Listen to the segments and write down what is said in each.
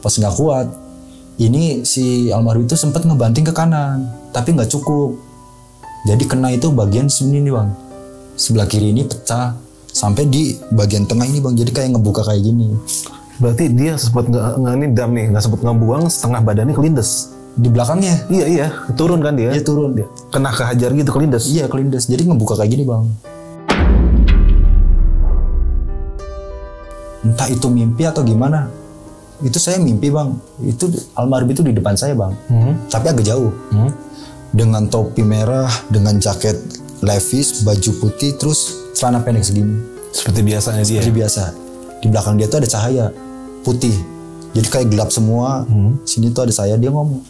Pas nggak kuat, ini si almarhum itu sempat ngebanting ke kanan, tapi nggak cukup. Jadi kena itu bagian sini nih bang, sebelah kiri ini pecah sampai di bagian tengah ini bang. Jadi kayak ngebuka kayak gini. Berarti dia sempat nggak sempat ngebuang, setengah badannya kelindes. Di belakangnya. Iya, turun kan dia? Iya turun. Kena kehajar gitu kelindes. Iya kelindes. Jadi ngebuka kayak gini bang. Entah itu mimpi atau gimana. Itu saya mimpi bang. Itu almarhum itu di depan saya bang. Tapi agak jauh. Dengan topi merah, dengan jaket Levi's, baju putih, terus celana pendek segini. Seperti biasanya dia. Seperti biasa. Di belakang dia tuh ada cahaya putih. Jadi kayak gelap semua. Sini tuh ada saya. Dia ngomong.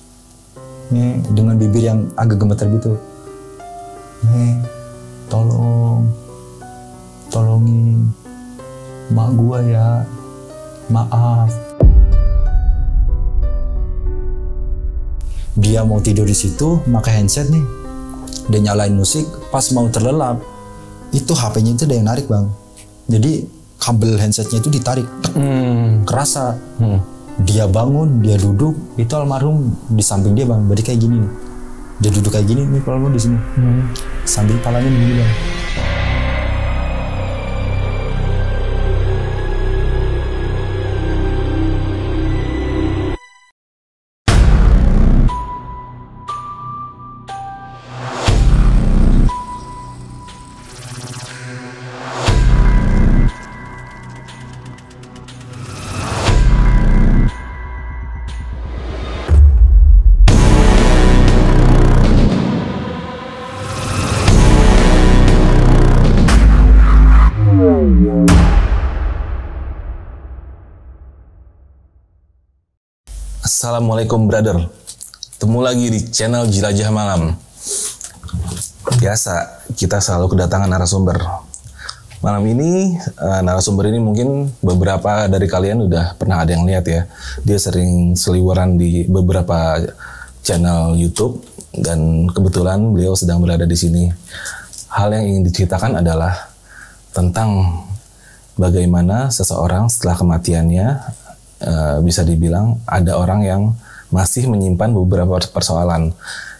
Nih, dengan bibir yang agak gemeter gitu. Nih, tolongin mak gua ya. Maaf. Dia mau tidur di situ, pakai handset nih. Dia nyalain musik, pas mau terlelap, itu HP-nya itu ada yang narik bang. Jadi kabel handsetnya itu ditarik, kerasa. Dia bangun, dia duduk, itu almarhum di samping dia bang. Berarti kayak gini nih. Dia duduk kayak gini nih, almarhum di sini. Sambil palanya begini bang. Assalamualaikum brother, ketemu lagi di channel Jelajah Malam. Biasa kita selalu kedatangan narasumber. Malam ini narasumber ini mungkin beberapa dari kalian udah pernah ada yang lihat ya. Dia sering seliweran di beberapa channel YouTube dan kebetulan beliau sedang berada di sini. Hal yang ingin diceritakan adalah tentang bagaimana seseorang setelah kematiannya bisa dibilang ada orang yang masih menyimpan beberapa persoalan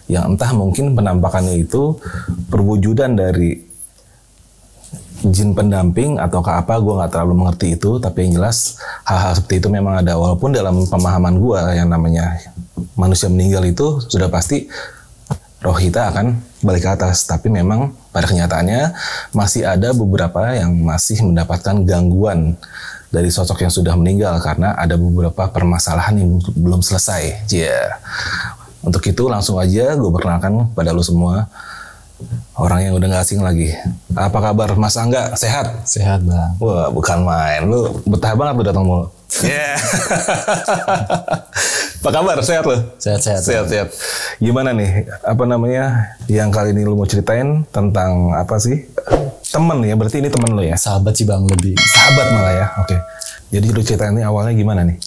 yang entah mungkin penampakannya itu perwujudan dari jin pendamping ataukah apa, gue nggak terlalu mengerti itu, tapi yang jelas hal-hal seperti itu memang ada. Walaupun dalam pemahaman gue yang namanya manusia meninggal itu sudah pasti roh kita akan balik ke atas, tapi memang pada kenyataannya masih ada beberapa yang masih mendapatkan gangguan dari sosok yang sudah meninggal karena ada beberapa permasalahan yang belum selesai. Untuk itu langsung aja gue perkenalkan pada lu semua, orang yang udah gak asing lagi. Apa kabar Mas Angga? Sehat? Sehat bang. Wah bukan main, lu betah banget lu datang mulu. Apa kabar? Sehat lu? Sehat. Gimana nih? Apa namanya? Yang kali ini lu mau ceritain tentang apa sih? Temen ya, berarti ini temen lo ya? Sahabat sih bang, lebih. Sahabat malah ya, oke. Jadi lu ceritain ini awalnya gimana nih?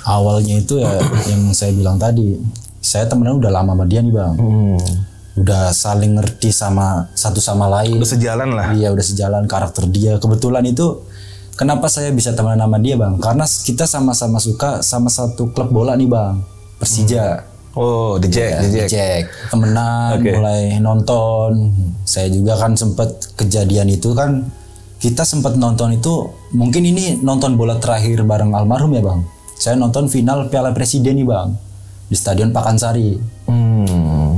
Awalnya itu ya yang saya bilang tadi, saya temenan udah lama sama dia nih bang. Udah saling ngerti sama satu sama lain. Udah sejalan lah. Iya udah sejalan karakter dia. Kebetulan itu kenapa saya bisa temenan sama dia bang? Karena kita sama-sama suka sama satu klub bola nih bang, Persija. Oh, di Jack. Temenan, mulai nonton. Saya juga kan sempet kejadian itu kan, kita sempet nonton itu, mungkin ini nonton bola terakhir bareng almarhum ya bang. Saya nonton final Piala Presiden nih bang, di Stadion Pakansari.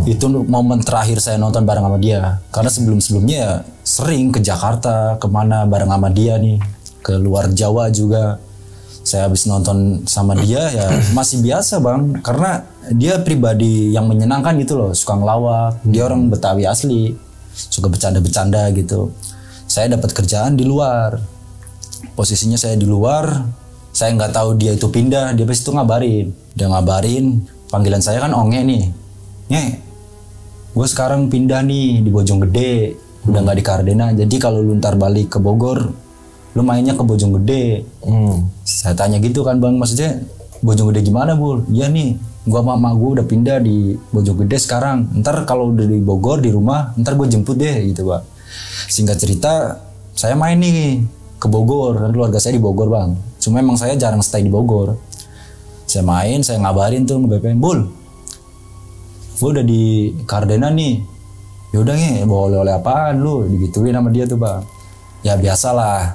Itu momen terakhir saya nonton bareng sama dia. Karena sebelum-sebelumnya ya sering ke Jakarta, kemana bareng sama dia nih. Ke luar Jawa juga. Saya habis nonton sama dia ya masih biasa bang, karena dia pribadi yang menyenangkan gitu loh, suka ngelawak. Dia orang Betawi asli, suka bercanda-bercanda gitu. Saya dapat kerjaan di luar, posisinya saya di luar, saya nggak tahu dia itu pindah. Dia pas itu ngabarin, panggilan saya kan Onge nih, gue sekarang pindah nih di Bojonggede, udah nggak di Cardena. Jadi kalau lu ntar balik ke Bogor, lu mainnya ke Bojonggede. Saya tanya gitu kan bang, maksudnya Bojonggede gimana bul? Iya nih, gua sama emak gua udah pindah di Bojonggede sekarang. Ntar kalau udah di Bogor di rumah, ntar gue jemput deh gitu bang. Singkat cerita, saya main nih ke Bogor, kan keluarga saya di Bogor bang. Cuma emang saya jarang stay di Bogor. Saya main, saya ngabarin tuh nge-BPM, Bul, gue udah di Cardena nih. Yaudah nih, bawa oleh-oleh apaan lu? Digituin sama dia tuh bang. Ya biasalah,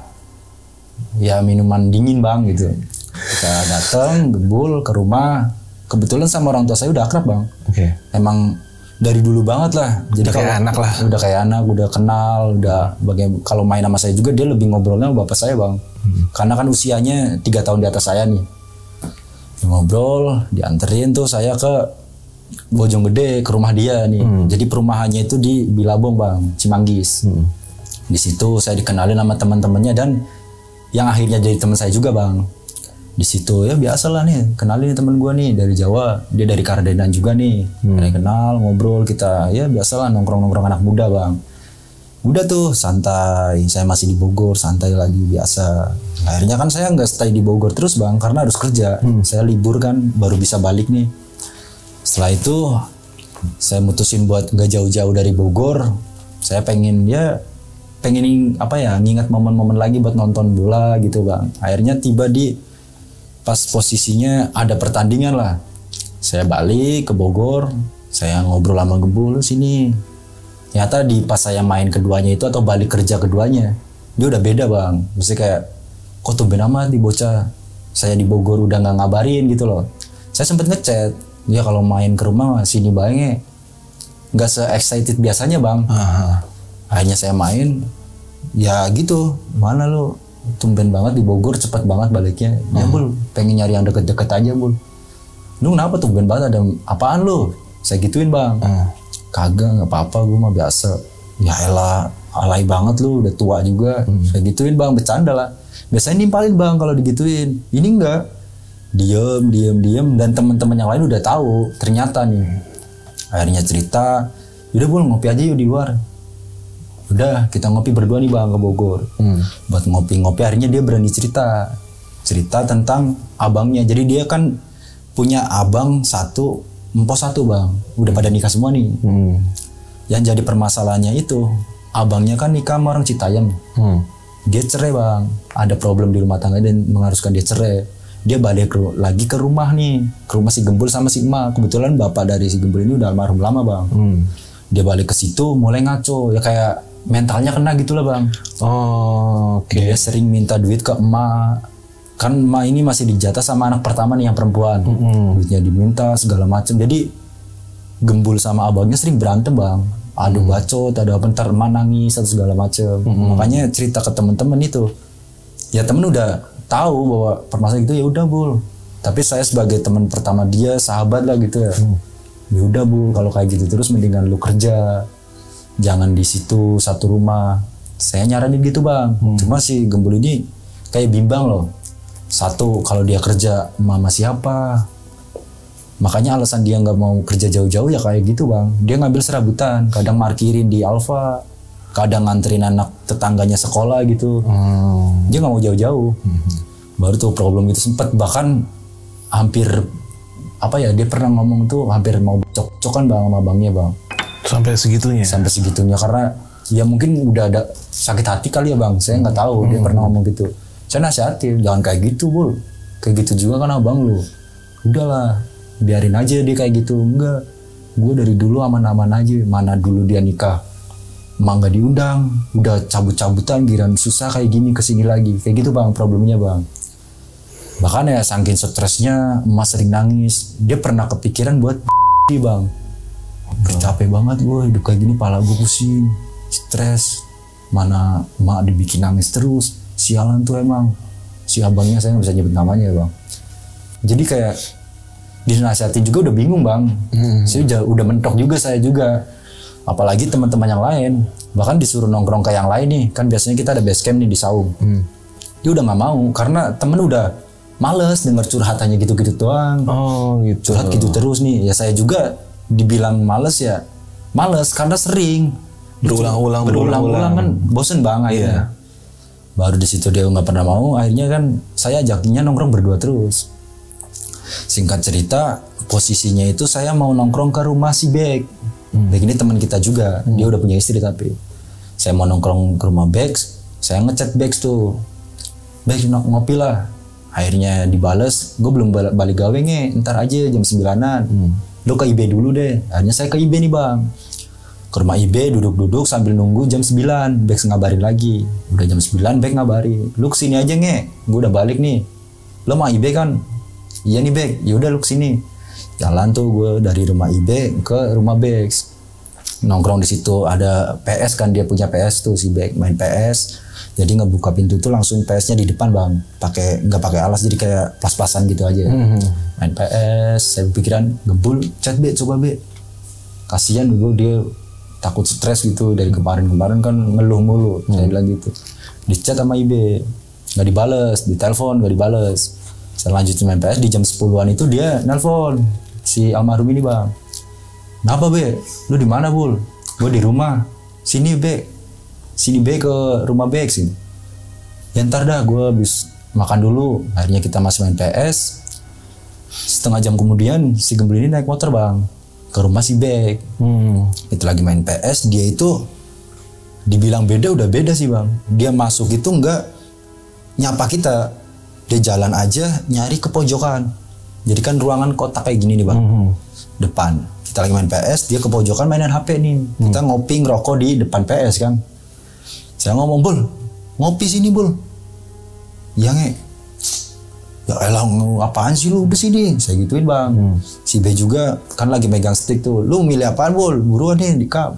ya minuman dingin bang gitu. Kita dateng, gebul ke rumah. Kebetulan sama orang tua saya udah akrab bang. Emang dari dulu banget lah. Jadi udah kayak anak lah. Udah kayak anak, udah kenal, udah kalau main sama saya juga dia lebih ngobrolnya sama bapak saya bang. Karena kan usianya 3 tahun di atas saya nih. Ngobrol, dianterin tuh saya ke Bojonggede ke rumah dia nih. Jadi perumahannya itu di Bilabong bang, Cimanggis. Di situ saya dikenalin sama teman-temannya dan yang akhirnya jadi teman saya juga bang. Di situ ya biasalah nih, kenalin teman gue nih dari Jawa, dia dari Cardena juga nih. Kenal, ngobrol kita, ya biasalah nongkrong-nongkrong anak muda bang. Udah tuh santai, saya masih di Bogor, santai lagi biasa. Akhirnya kan saya nggak stay di Bogor terus bang, karena harus kerja. Saya libur kan, baru bisa balik nih. Setelah itu saya mutusin buat nggak jauh-jauh dari Bogor. Saya pengen ngingat momen-momen lagi buat nonton bola gitu bang. Akhirnya tiba di pas posisinya ada pertandingan lah. Saya balik ke Bogor, saya ngobrol sama Gebul sini. Ternyata di pas saya main keduanya itu atau balik kerja keduanya, dia udah beda bang. Mesti kayak, kok tumben amat di bocah. Saya di Bogor udah nggak ngabarin gitu loh. Saya sempet ngechat, dia kalau main ke rumah sini bangnya nggak se-excited biasanya bang. Akhirnya saya main, ya gitu, mana lu tumben banget di Bogor, cepet banget baliknya. Ya Bul, pengen nyari yang deket-deket aja Bul. Lu kenapa tumben banget, ada apaan lu? Saya gituin bang. Kagak, nggak apa-apa, gue mah biasa. Ya elah, alay banget lu, udah tua juga. Saya gituin bang, bercanda lah. Biasanya nimpalin bang kalau digituin. Ini enggak, diem, dan teman-teman yang lain udah tahu. Ternyata nih, akhirnya cerita, udah Bul ngopi aja yuk di luar. Udah, kita ngopi berdua nih bang ke Bogor. Buat ngopi-ngopi, akhirnya dia berani cerita tentang abangnya. Jadi dia kan punya abang satu, empos satu bang, udah pada nikah semua nih. Yang jadi permasalahannya itu abangnya kan nikah sama orang Citayam. Dia cerai bang, ada problem di rumah tangga dan mengharuskan dia cerai. Dia balik lagi ke rumah nih, ke rumah si Gembul sama si Emak. Kebetulan bapak dari si Gembul ini udah almarhum lama bang. Dia balik ke situ mulai ngaco, ya kayak mentalnya kena gitu lah bang. Dia sering minta duit ke Emak. Kan emak ini masih dijatah sama anak pertama nih yang perempuan. Duitnya diminta segala macam. Jadi Gembul sama abangnya sering berantem bang. Aduh bacot, ada apa ntar emak nangis atau segala macam. Makanya cerita ke temen-temen itu. Ya temen udah tahu bahwa permasalahan itu, ya udah Bul. Tapi saya sebagai teman pertama dia, sahabat lah gitu ya. Ya udah Bul, kalau kayak gitu terus mendingan lu kerja. Jangan di situ satu rumah. Saya nyaranin gitu bang. Cuma si Gembul ini kayak bimbang loh. Satu, kalau dia kerja mama siapa? Makanya alasan dia nggak mau kerja jauh-jauh ya kayak gitu bang. Dia ngambil serabutan, kadang markirin di Alfa, kadang nganterin anak tetangganya sekolah gitu. Dia nggak mau jauh-jauh. Baru tuh problem itu sempet, bahkan hampir dia pernah ngomong tuh hampir mau cok-cokan bang sama abangnya bang. Sampai segitunya? Sampai segitunya, karena ya mungkin udah ada sakit hati kali ya bang. Saya nggak tahu dia pernah ngomong gitu. Saya nasihatin, jangan kayak gitu Bul. Kayak gitu juga kan abang lu. Udahlah, biarin aja dia kayak gitu. Enggak, gue dari dulu aman-aman aja. Mana dulu dia nikah, emang gak diundang. Udah cabut-cabutan, giran susah kayak gini kesini lagi. Kayak gitu bang problemnya bang. Bahkan ya saking stresnya, emas sering nangis. Dia pernah kepikiran buat bang. Capek banget gue hidup kayak gini, pala gue pusing, stres. Mana emak dibikin nangis terus. Sialan tuh emang si abangnya, saya nggak bisa nyebut namanya ya bang. Jadi kayak dinasihatin juga udah bingung bang. Saya udah mentok juga saya juga. Apalagi teman-teman yang lain. Bahkan disuruh nongkrong ke yang lain nih. Kan biasanya kita ada base camp nih di Saung. Dia udah nggak mau karena temen udah males denger curhatannya gitu-gitu doang. Gitu. Curhat gitu terus nih. Ya saya juga dibilang males ya. Males karena sering. Berulang-ulang kan bosen bang akhirnya. Baru di situ dia nggak pernah mau, akhirnya kan saya ajaknya nongkrong berdua terus. Singkat cerita, posisinya itu saya mau nongkrong ke rumah si Bek. Bek ini teman kita juga, dia udah punya istri tapi. Saya mau nongkrong ke rumah Bek, saya ngechat Bek tuh. Bek ngopi lah. Akhirnya dibales, gue belum balik gawe ntar aja jam 9-an. Lo ke IB dulu deh. Akhirnya saya ke IB nih bang. Ke rumah IB duduk-duduk sambil nunggu jam 9. Bex ngabarin lagi. Udah jam 9 Bex ngabarin. Lu kesini aja gue udah balik nih. Lo mau IB kan? Iya nih Bex. Yaudah lu kesini. Jalan tuh gue dari rumah IB ke rumah Bex. Nongkrong di situ ada PS kan, dia punya PS tuh si Bex main PS. Jadi ngebuka pintu tuh langsung PS-nya di depan bang, nggak pakai alas jadi kayak pas-pasan gitu aja. Main PS, saya pikiran gebul, chat B coba B. Kasihan gue dia takut stres gitu dari kemarin kan ngeluh mulu. Saya bilang gitu. Di chat sama IB nggak dibales, di telepon nggak dibales. Saya lanjutin main PS di jam 10-an itu dia nelpon si almarhum ini bang. Kenapa B? Lu di mana Bul? Gue di rumah. Sini B. Sini B ke rumah Bex sini. Ya ntar dah gue habis makan dulu. Akhirnya kita masih main PS. Setengah jam kemudian si Gembul ini naik motor bang ke rumah si Bex. Itu lagi main PS. Dia itu dibilang beda udah beda sih bang. Dia masuk itu enggak nyapa kita. Dia jalan aja nyari ke pojokan. Jadi kan ruangan kotak kayak gini nih bang. Depan. Kita lagi main PS. Dia ke pojokan mainan HP nih. Kita ngopi ngerokok di depan PS kan. Saya ngomong, Bul, ngopi sini Bul. Ya ya elah apaan sih lu kesini? Saya gituin bang. Si B juga kan lagi megang stick tuh. Lu milih apaan Bul? Buruan nih di cup.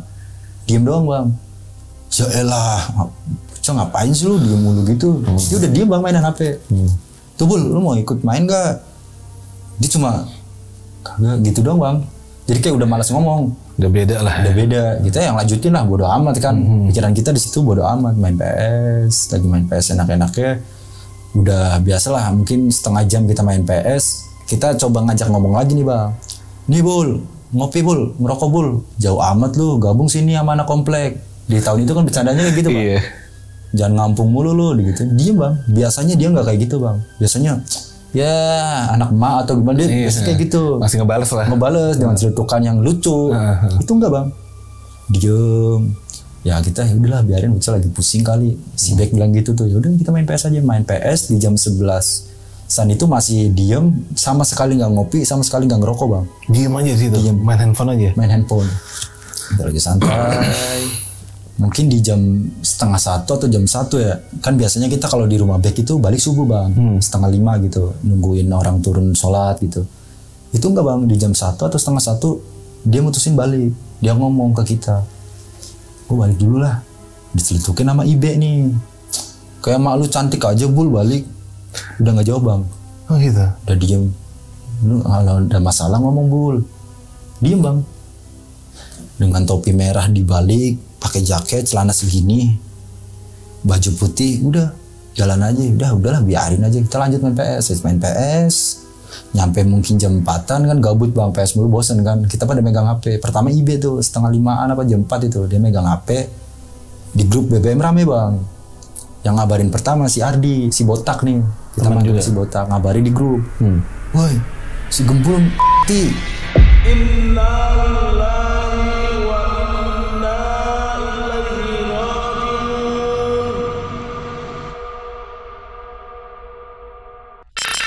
Diem doang bang. Ya elah, ngapain sih lu diem mulu gitu? Dia udah diem bang mainan HP. Tuh Bul, lu mau ikut main gak? Dia cuma kagak gitu doang bang. Jadi kayak udah malas ngomong. Udah beda lah. Udah beda. Kita yang lanjutin lah bodo amat kan. Pikiran kita di situ bodo amat main PS, lagi main PS enak-enaknya. Udah biasalah mungkin setengah jam kita main PS, kita coba ngajak ngomong lagi nih bang. Nih Bul, ngopi Bul, ngerokok Bul. Jauh amat lu, gabung sini sama anak komplek. Di tahun itu kan bercandanya kayak gitu bang. Iya. Jangan ngampung mulu lu gitu. Diem bang. Biasanya dia nggak kayak gitu bang. Biasanya ya anak emak atau gimana dia kayak gitu. Masih ngebales lah. Ngebales dengan celutukan yang lucu. Itu enggak bang. Diem. Ya kita udahlah biarin bocah lagi pusing kali. Si Bex bilang gitu tuh. Ya udah kita main PS aja. Main PS di jam 11. San itu masih diem, sama sekali nggak ngopi, sama sekali nggak ngerokok bang. Diem aja sih tuh. Main handphone aja. Main handphone. Kita lagi santai. Mungkin di jam 12:30 atau jam 1 ya. Kan biasanya kita kalau di rumah Bex itu balik subuh bang. 4:30 gitu. Nungguin orang turun sholat gitu. Itu enggak bang. Di jam 1 atau 12:30 dia mutusin balik. Dia ngomong ke kita. Gue balik dulu lah. Dicelutukin sama IB nih. Kayak mak lu cantik aja Bul balik. Udah gak jawab bang. Oh gitu. Udah diem. Lu kalau ada masalah ngomong Bul. Diem bang. Dengan topi merah dibalik. Pakai jaket, celana segini, baju putih, udah jalan aja, udahlah biarin aja kita lanjut main PS, nyampe mungkin jam 4-an kan gabut bang, PS mulu bosen kan, kita pada megang HP. Pertama IB tuh 4:30 apa jam 4 itu dia megang HP di grup BBM rame bang. Yang ngabarin pertama si Ardi, si Botak nih, kita manggil si Botak ngabarin di grup, woi si Gembul mati.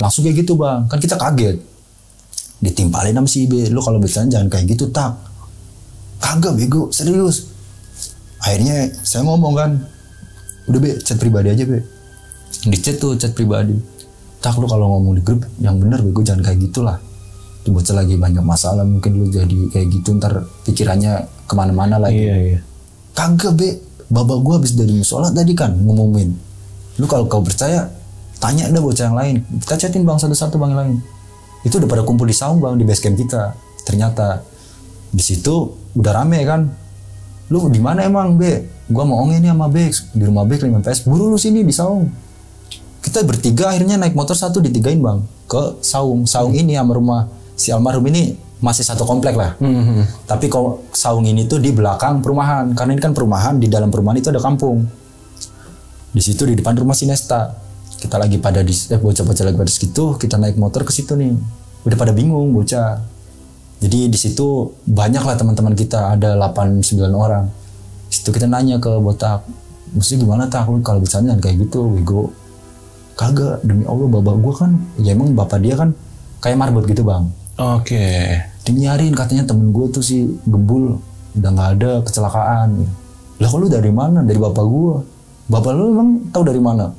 Langsung kayak gitu bang, kan kita kaget. Ditimpalin sama si IB, lu kalau bercanda jangan kayak gitu tak. Kagak bego, serius. Akhirnya saya ngomong kan, udah Be, chat pribadi aja Be. Di chat tuh, chat pribadi. Tak lu kalau ngomong di grup, yang bener bego jangan kayak gitulah. Tuh bocah lagi banyak masalah, mungkin lu jadi kayak gitu ntar pikirannya kemana-mana lagi. Iya. Kagak Be, babak gua habis dari musola tadi kan ngumumin. Lu kalau kau percaya, tanya ada bocah yang lain. Kita chatin bang satu-satu bang yang lain. Itu udah pada kumpul di saung bang di base camp kita. Ternyata di situ udah rame kan. Lu di mana emang Be? Gua mau onge nih sama Bex di rumah Bex 5 PS. Buru lu sini di saung. Kita bertiga akhirnya naik motor satu ditigain bang ke saung. Saung ini sama rumah si almarhum ini masih satu komplek lah. Tapi kalau saung ini tuh di belakang perumahan. Karena ini kan perumahan, di dalam perumahan itu ada kampung. Di situ di depan rumah si Nesta. Kita lagi pada di bocah-bocah lagi pada situ, kita naik motor ke situ nih. Udah pada bingung bocah. Jadi di situ banyak lah teman-teman kita, ada 8-9 orang. Di situ kita nanya ke Botak, "Mesti gimana tak kalau bercanda kayak gitu, Wigo?" Kagak, demi Allah bapak gue kan, ya emang bapak dia kan kayak marbot gitu bang. Oke. Dia nyariin katanya temen gue tuh si Gembul udah nggak ada, kecelakaan. Lah kalau dari mana? Dari bapak gue. Bapak lu emang tahu dari mana?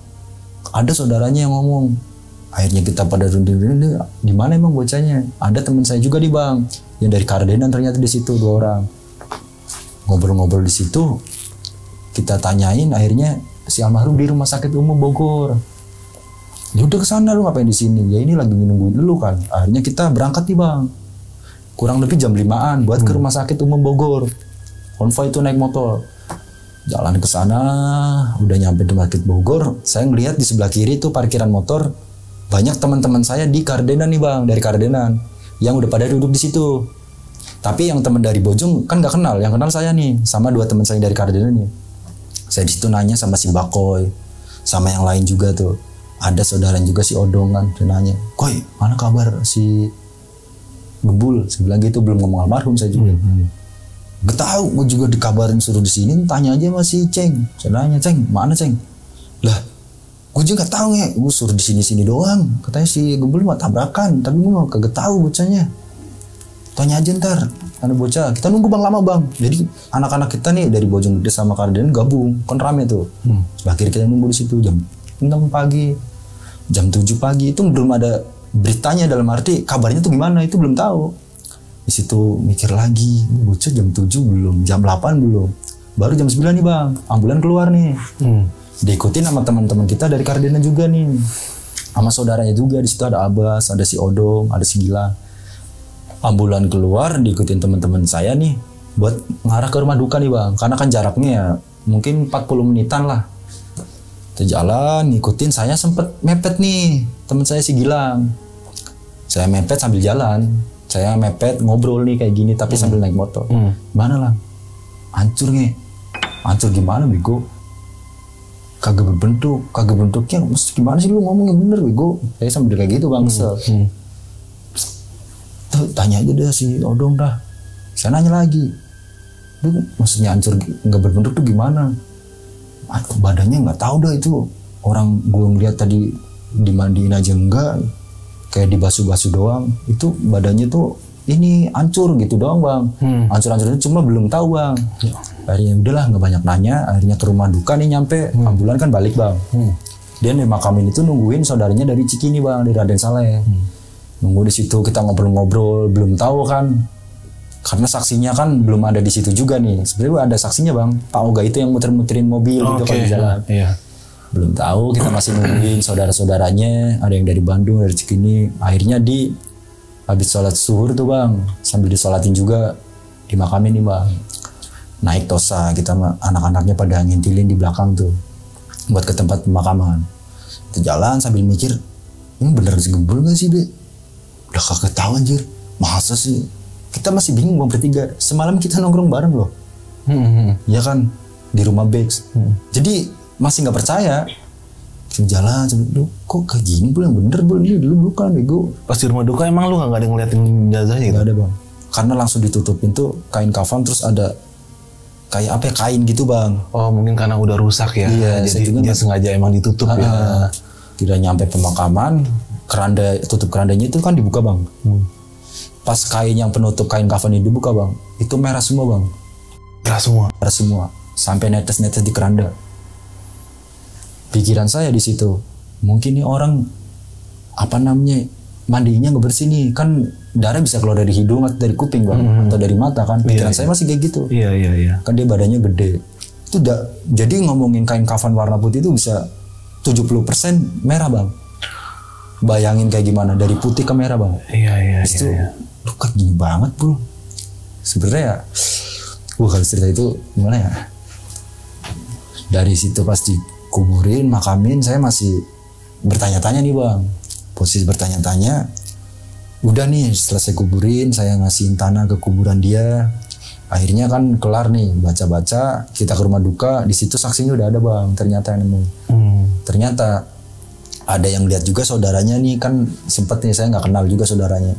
Ada saudaranya yang ngomong. Akhirnya kita pada runding-runding, di mana emang bocahnya? Ada teman saya juga di bang, yang dari Kardenan ternyata di situ 2 orang. Ngobrol-ngobrol di situ, kita tanyain, akhirnya si almarhum di rumah sakit umum Bogor. Ya udah kesana, lu ngapain di sini? Ya ini lagi nungguin lu kan. Akhirnya kita berangkat nih bang. Kurang lebih jam 5-an buat ke rumah sakit umum Bogor. Konvoy itu naik motor. Jalan ke sana, udah nyampe di Market Bogor, saya ngelihat di sebelah kiri tuh parkiran motor, banyak teman-teman saya di Kardenan nih bang, dari Kardenan, yang udah pada duduk di situ. Tapi yang teman dari Bojong kan nggak kenal, yang kenal saya nih, sama 2 teman saya dari Kardenan nih. Saya di situ nanya sama si Bakoy, sama yang lain juga tuh, ada saudara juga si Odong kan, dia nanya, Koy, mana kabar si Gembul? Saya bilang gitu, belum ngomong almarhum saya juga. Gak tau, gue juga dikabarin suruh di sini, tanya aja sama si Ceng. Saya nanya, Ceng, mana Ceng? Lah, gue juga gak tahu ya, gue suruh di sini doang. Katanya si Gembul mah tabrakan, tapi gue kagak tahu bocahnya. Tanya aja ntar, ada bocah. Kita nunggu bang lama bang. Jadi anak-anak kita nih dari Bojonggede sama Kardenan gabung, kan rame tuh. Sebelah kiri kita nunggu di situ jam 6 pagi, jam 7 pagi itu belum ada beritanya, dalam arti kabarnya tuh gimana itu belum tahu. Di situ mikir lagi, bocah jam 7 belum, jam 8 belum, baru jam 9 nih bang, ambulan keluar nih. Diikutin sama teman-teman kita dari Kardenan juga nih, sama saudaranya juga. Di situ ada Abbas, ada si Odong, ada si Gilang. Ambulan keluar, diikutin teman-teman saya nih buat ngarah ke rumah duka nih bang, karena kan jaraknya ya mungkin 40 menitan lah. Kita jalan, ngikutin, saya sempet mepet nih, teman saya si Gilang. Saya mepet sambil jalan. Saya mepet ngobrol nih kayak gini tapi sambil naik motor. Mana lah? Hancur nge? Hancur gimana bego? Kagak berbentuknya. Mas gimana sih lu ngomongnya bener bego? Saya sambil kayak gitu bang, kesel. Tuh tanya aja deh si Odong dah. Saya nanya lagi. Lu maksudnya hancur nggak berbentuk tuh gimana? Badannya nggak tahu dah itu. Orang gue ngeliat tadi dimandiin aja enggak. Kayak dibasuh-basuh doang, itu badannya tuh ini hancur gitu doang bang. Hancur-hancurnya cuma belum tahu bang. Akhirnya udahlah nggak banyak nanya, akhirnya ke rumah duka nih nyampe, ambulan kan balik bang. Dia dimakamin itu nungguin saudaranya dari Cikini bang, dari Raden Saleh. Nunggu di situ kita ngobrol-ngobrol, belum tahu kan, karena saksinya kan belum ada di situ juga nih. Sebenarnya ada saksinya bang, Pak Oga itu yang muter-muterin mobil gitu kalau di jalan. Belum tahu, kita masih nungguin saudara-saudaranya, ada yang dari Bandung, dari Cikini. Akhirnya habis sholat zuhur tuh bang, sambil disolatin juga dimakamin nih bang. Naik Tosa, kita anak-anaknya pada ngintilin di belakang tuh buat ke tempat pemakaman. Kita jalan sambil mikir, ini bener Gembul gak sih be? Udah kagak tahu anjir, masa sih? Kita masih bingung bang bertiga. Semalam kita nongkrong bareng loh, ya kan, di rumah Bex. Jadi masih nggak percaya. Jalan, kok kayak gini Bul, yang bener Bul, ini dulu bukan bego. Pas di rumah duka emang lu nggak ada ngeliatin jenazahnya gitu? Nggak ada bang, karena langsung ditutupin tuh kain kafan, terus ada kayak apa ya, kain gitu bang. Oh mungkin karena udah rusak ya. Iya, jadi dia sengaja emang ditutup ya. Tidak nyampe pemakaman, tutup kerandanya itu kan dibuka bang. Pas kain yang penutup kain kafan ini dibuka bang, itu merah semua bang. Merah semua, sampai netes-netes di keranda. Pikiran saya di situ, mungkin nih orang mandinya nggak bersih nih, kan darah bisa keluar dari hidung atau dari kuping bang, atau dari mata kan. Pikiran saya masih kayak gitu. Iya. Kan dia badannya gede. Itu jadi ngomongin kain kafan warna putih itu bisa 70% merah bang. Bayangin kayak gimana dari putih ke merah bang. Iya. Itu lu kan gini banget bro. Sebenarnya ya, kalau cerita itu gimana ya? Dari situ pasti kuburin, makamin, saya masih bertanya-tanya nih bang. Posisi bertanya-tanya, udah nih selesai kuburin, saya ngasihin tanah ke kuburan dia. Akhirnya kan kelar nih, baca-baca, kita ke rumah duka, di situ saksinya udah ada bang, ternyata yang nemu. Ternyata ada yang lihat juga saudaranya nih, kan sempet nih saya nggak kenal juga saudaranya.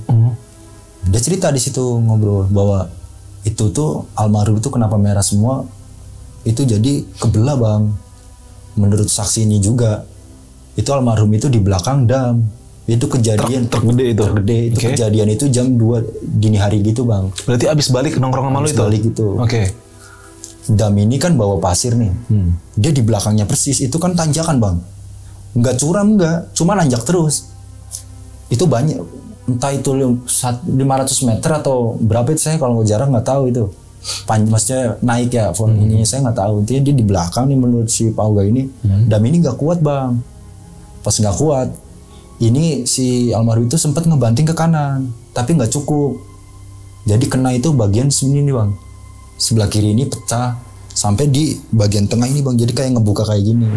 Dia cerita di situ ngobrol bahwa itu tuh almarhum itu kenapa merah semua, itu jadi kebelah bang. Menurut saksi ini juga, Itu almarhum itu di belakang dam. Itu kejadian truk gede itu. Kejadian itu jam 2 dini hari gitu bang. Berarti abis balik nongkrong sama lu itu? Balik gitu. Oke. Dam ini kan bawa pasir nih. Dia di belakangnya persis. Itu kan tanjakan bang. Nggak curam nggak. Cuma nanjak terus. Itu banyak. Entah itu 500 meter atau berapa itu saya kalau jarang nggak tahu itu. Maksudnya naik ya. Ini saya nggak tahu. Intinya dia di belakang nih menurut si Pak Uga ini. Dam ini nggak kuat bang. Pas nggak kuat. Ini si almarhum itu sempat ngebanting ke kanan, tapi nggak cukup. Jadi kena itu bagian sini nih bang, sebelah kiri ini pecah sampai di bagian tengah ini bang. Jadi kayak ngebuka kayak gini.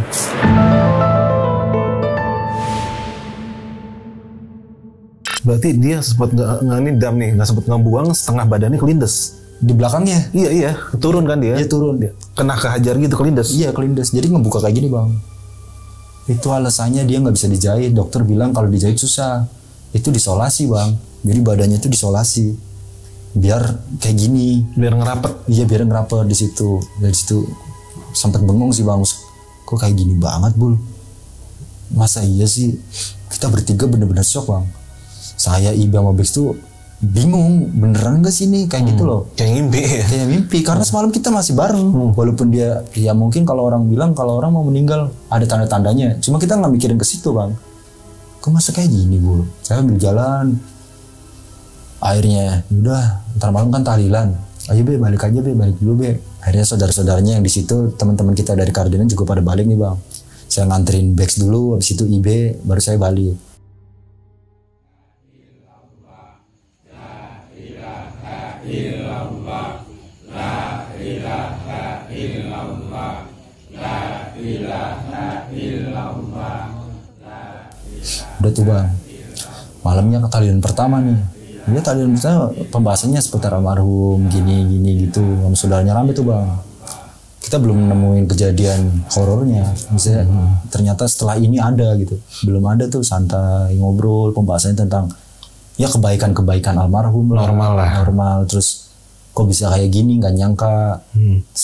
Berarti dia sempat nggak sempat ngebuang setengah badannya kelindes. Di belakangnya? Iya, turun kan dia? Iya turun. Kena kehajar gitu kelindes? Iya kelindes. Jadi ngebuka kayak gini bang. Itu alasannya dia nggak bisa dijahit. Dokter bilang kalau dijahit susah. Itu disolasi bang. Jadi badannya itu disolasi. Biar kayak gini. Biar ngerapet. Iya biar ngerapet di situ. Dari situ sempat bengong sih bang. Kok kayak gini banget bul? Masa iya sih? Kita bertiga bener-bener shock bang. Saya, Iba, sama Bex tuh bingung. Beneran gak sih ini? Kayak gitu loh. Kayak mimpi ya? Kayak mimpi. Karena semalam kita masih bareng. Walaupun dia, ya mungkin kalau orang bilang kalau orang mau meninggal ada tanda-tandanya. Cuma kita nggak mikirin ke situ bang. Kok masa kayak gini bul? Saya ambil jalan. Akhirnya, udah ntar malam kan tahlilan. Ayo be, balik aja be, balik dulu be. Akhirnya saudara-saudaranya yang di situ, teman-teman kita dari Kardinan juga pada balik nih bang. Saya nganterin Bex dulu, habis itu Ibe, baru saya balik. Udah tuh bang, malamnya ke tahlilan pertama nih. Dia tahlilan pertama pembahasannya seputar almarhum gini gitu. Sama saudaranya rame tuh bang. Kita belum nemuin kejadian horornya. Misalnya ternyata setelah ini ada gitu. Belum ada tuh santai ngobrol pembahasannya tentang ya kebaikan almarhum lah. Normal. Terus kok bisa kayak gini, nggak nyangka.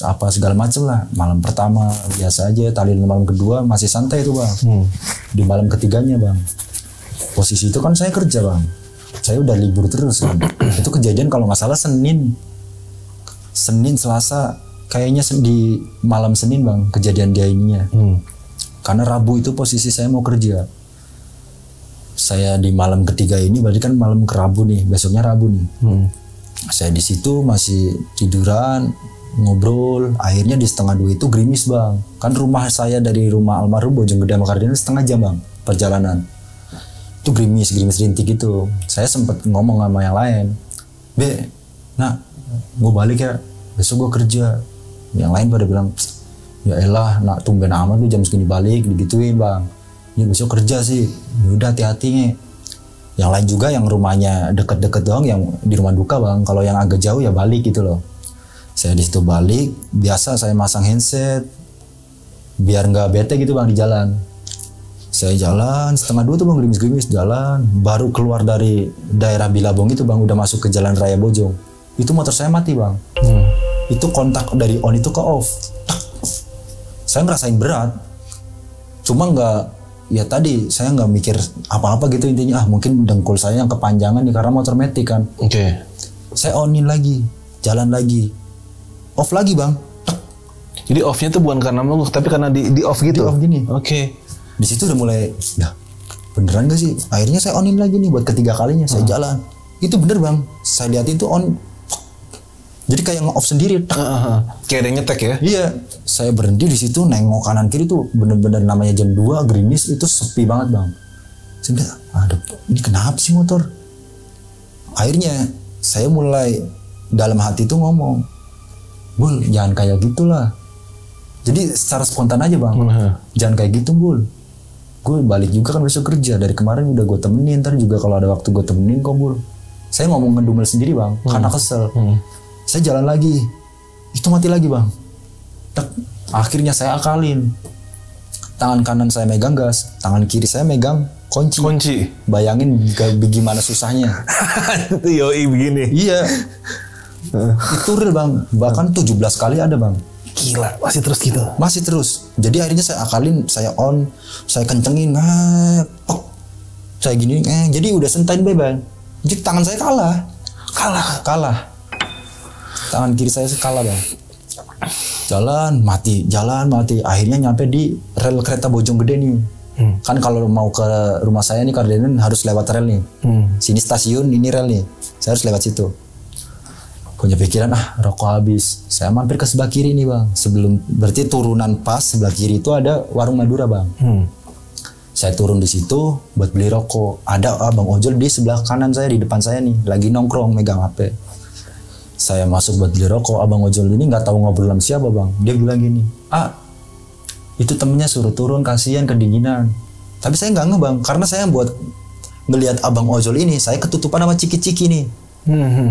Apa segala macem lah. Malam pertama biasa aja. Tahlilan malam kedua masih santai tuh bang. Di malam ketiganya bang, posisi itu kan saya kerja bang. Saya udah libur terus kan. Itu kejadian kalau nggak salah Senin Selasa. Kayaknya di malam Senin bang kejadian dia ininya. Karena Rabu itu posisi saya mau kerja. Saya di malam ketiga ini berarti kan malam ke Rabu nih, besoknya Rabu nih. Saya di situ masih tiduran, ngobrol. Akhirnya di 1:30 itu gerimis bang. Kan rumah saya dari rumah almarhum Bojonggede sama Kardinan 1/2 jam bang perjalanan. Itu gerimis rintik gitu. Saya sempat ngomong sama yang lain. Be, nah, gue balik ya. Besok gue kerja. Yang lain pada bilang, ya elah, nak tumben amat lu jam segini balik, digituin bang. Ya besok kerja sih. Yaudah hati-hati nih. Yang lain juga yang rumahnya deket-deket doang, yang di rumah duka bang. Kalau yang agak jauh ya balik gitu loh. Saya di situ balik, biasa saya masang handset biar nggak bete gitu bang di jalan. Saya jalan 1:30 tuh bang, gerimis-gerimis jalan. Baru keluar dari daerah Bilabong itu bang, udah masuk ke Jalan Raya Bojong. Itu motor saya mati bang. Itu kontak dari on itu ke off. Saya ngerasain berat. Cuma nggak, ya tadi saya nggak mikir apa-apa gitu intinya. Mungkin dengkul saya yang kepanjangan nih karena motor metik kan. Saya onin lagi, jalan lagi, off lagi bang. Jadi offnya tuh bukan karena mogok, tapi karena di off gitu. Di off gini. Di situ udah mulai, ya beneran gak sih? Akhirnya saya onin lagi nih buat ketiga kalinya saya jalan. Itu bener bang. Saya liatin tuh on. Jadi kayak nge-off sendiri. Kayak ada yang ngetek ya? Iya. Saya berhenti di situ, nengok kanan kiri tuh bener-bener namanya jam 2 gerimis itu sepi banget bang. Saya bilang, aduh ini kenapa sih motor? Akhirnya saya mulai dalam hati tuh ngomong, Bul jangan kayak gitulah. Jadi secara spontan aja bang, jangan kayak gitu Bul. Gue balik juga kan besok kerja. Dari kemarin udah gue temenin, ntar juga kalau ada waktu gue temenin kok Bul. Saya ngomong ngedumel sendiri bang, karena kesel. Saya jalan lagi, itu mati lagi bang. Akhirnya saya akalin. Tangan kanan saya megang gas, tangan kiri saya megang kunci. Bayangin gimana susahnya. Yoi begini. Iya. Itu real bang. Bahkan 17 kali ada bang. Gila, masih terus gitu. Masih terus. Jadi akhirnya saya akalin, saya on, saya kencengin, pok. Saya gini, jadi udah sentain bebas. Jadi tangan saya kalah. Tangan kiri saya kalah bang. Jalan mati. Akhirnya nyampe di rel kereta Bojonggede nih. Kan kalau mau ke rumah saya nih Kardenan harus lewat rel nih. Sini stasiun, ini rel nih. Saya harus lewat situ. Punya pikiran rokok habis. Saya mampir ke sebelah kiri nih bang. Berarti turunan pas sebelah kiri itu ada warung Madura bang. Saya turun di situ buat beli rokok. Ada abang ojol di sebelah kanan saya, di depan saya nih, lagi nongkrong megang HP. Saya masuk buat beli rokok. Abang ojol ini nggak tahu ngobrol sama siapa bang. Dia bilang gini, itu temennya suruh turun, kasihan kedinginan. Tapi saya nggak bang, karena saya buat ngelihat abang ojol ini, saya ketutupan sama ciki-ciki nih.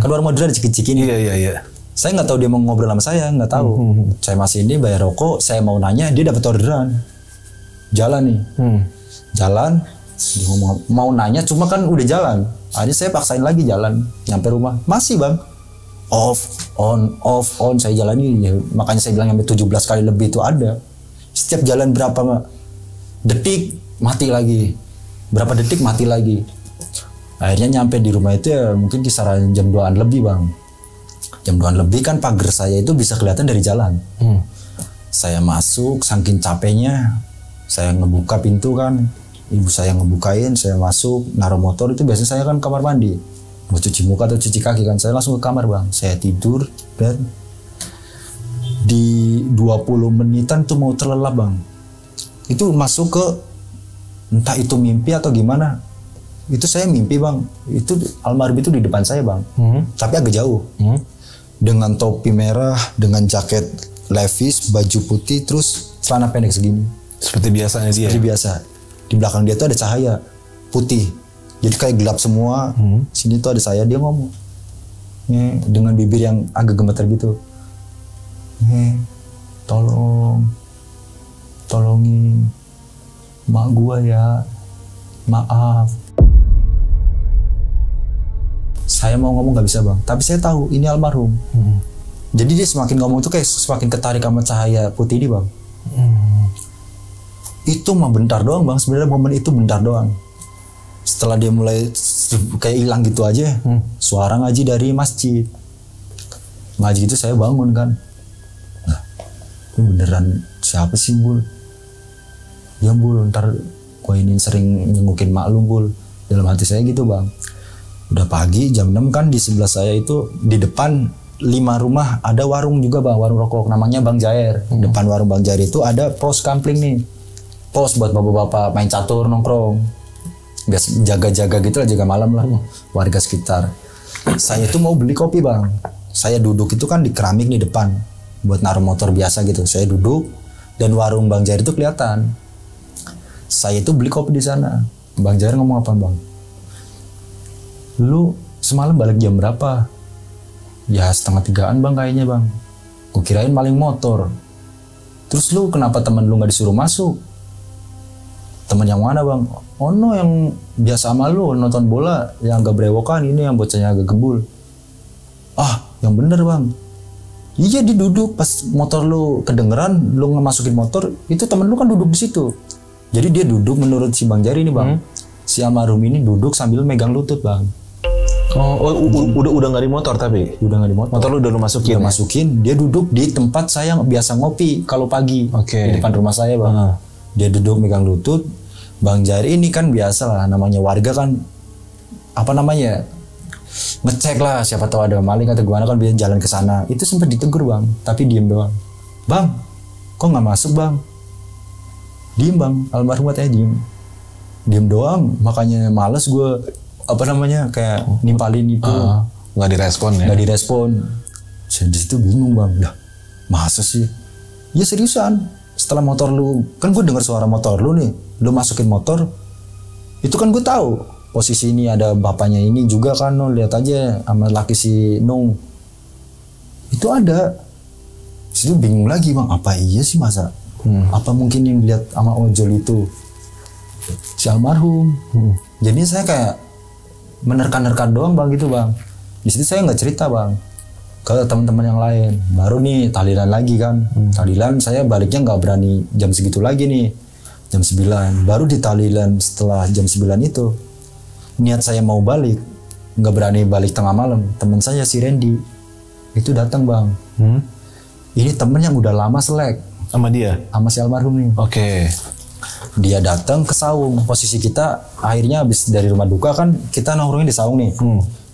Kan warung Madura ada ciki-ciki nih. Iya. Saya nggak tahu dia mau ngobrol sama saya, nggak tahu. Saya masih ini bayar rokok, saya mau nanya, dia dapat orderan. Jalan nih. Jalan, dia ngomong mau nanya cuma kan udah jalan. Akhirnya saya paksain lagi jalan, nyampe rumah masih bang, off on saya jalani ya, makanya saya bilang sampai 17 kali lebih itu ada. Setiap jalan berapa detik mati lagi, berapa detik mati lagi. Akhirnya nyampe di rumah itu ya mungkin kisaran jam 2-an lebih bang. Jam 2-an lebih kan pagar saya itu bisa kelihatan dari jalan. Saya masuk, saking capeknya saya ngebuka pintu kan, ibu saya ngebukain, saya masuk, naruh motor. Itu biasanya saya kan kamar mandi, mau cuci muka atau cuci kaki kan, saya langsung ke kamar bang. Saya tidur dan di 20 menitan tuh mau terlelap bang. Itu masuk ke entah itu mimpi atau gimana. Itu saya mimpi bang, itu almarhum itu di depan saya bang, tapi agak jauh. Dengan topi merah, dengan jaket Levi's, baju putih, terus celana pendek segini. Seperti biasanya dia. Seperti biasa. Di belakang dia tuh ada cahaya putih. Jadi kayak gelap semua. Sini tuh ada saya, dia ngomong. Dengan bibir yang agak gemeter gitu. Tolongin mak gua ya. Maaf. Saya mau ngomong gak bisa bang. Tapi saya tahu ini almarhum. Jadi dia semakin ngomong tuh kayak semakin ketarik sama cahaya putih ini bang. Itu mah bentar doang bang, sebenarnya momen itu bentar doang. Setelah dia mulai kayak hilang gitu aja, suara ngaji dari masjid. Ngaji itu saya bangun kan. Nah, ini beneran siapa sih Bul? Ya Bul, ntar gua ini sering nyengukin maklum Bul. Dalam hati saya gitu bang. Udah pagi jam 6 kan, di sebelah saya itu di depan 5 rumah ada warung juga bang, warung rokok namanya Bang Jair. Depan warung Bang Jair itu ada pos kampling nih. Pos buat bapak-bapak main catur nongkrong, biasa jaga-jaga gitu lah, jaga malam lah warga sekitar. Saya tuh mau beli kopi bang. Saya duduk itu kan di keramik nih depan buat naruh motor biasa gitu. Saya duduk dan warung Bang Jair itu kelihatan. Saya itu beli kopi di sana. Bang Jair ngomong apa bang? Lu semalam balik jam berapa? Ya 2:30 bang kayaknya bang. Gue kirain maling motor. Terus lu kenapa temen lu nggak disuruh masuk? Temen yang mana bang? Oh no, yang biasa sama lu nonton bola, yang agak berewokan, ini yang bocahnya agak gebul. Yang bener bang. Iya dia duduk pas motor lu kedengeran, lu ngemasukin motor, itu temen lu kan duduk di situ. Jadi dia duduk menurut si Bang Jari ini bang. Si almarhum ini duduk sambil megang lutut bang. Udah nggak di motor tapi? Udah nggak di motor. Motor lu udah lu masukin? Udah masukin. Dia duduk di tempat saya biasa ngopi kalau pagi. Di depan rumah saya bang. Dia duduk megang lutut. Bang Jari ini kan biasa lah, namanya warga kan apa namanya, ngecek lah siapa tahu ada maling atau gimana kan, biasa jalan ke sana. Itu sempat ditegur bang, tapi diem doang. Bang, kok nggak masuk bang? Diem bang, almarhum katanya diem doang. Makanya males gue apa namanya kayak nimpalin itu. Nggak direspon ya? Nggak direspon. Saya di situ bingung bang, lah masa sih? Ya seriusan. Setelah motor lu, kan gue dengar suara motor lu nih, lu masukin motor, itu kan gue tahu posisi ini ada bapaknya ini juga kan, no, lihat aja sama laki si Nung, itu ada. Situ bingung lagi bang, apa iya sih masa? Apa mungkin yang lihat sama ojol itu si almarhum? Jadi saya kayak menerka-nerka doang bang gitu bang. Di situ saya nggak cerita bang. ke teman-teman yang lain. Baru nih tahlilan lagi kan. Tahlilan saya baliknya nggak berani jam segitu lagi nih. Jam 9. Baru di tahlilan setelah jam 9 itu. Niat saya mau balik. Nggak berani balik tengah malam. Teman saya si Randy. Itu datang bang. Ini temen yang udah lama selek. Sama dia? Sama si almarhum nih. Oke. Dia datang ke saung. Posisi kita akhirnya habis dari rumah duka kan kita nongkrongnya di saung nih.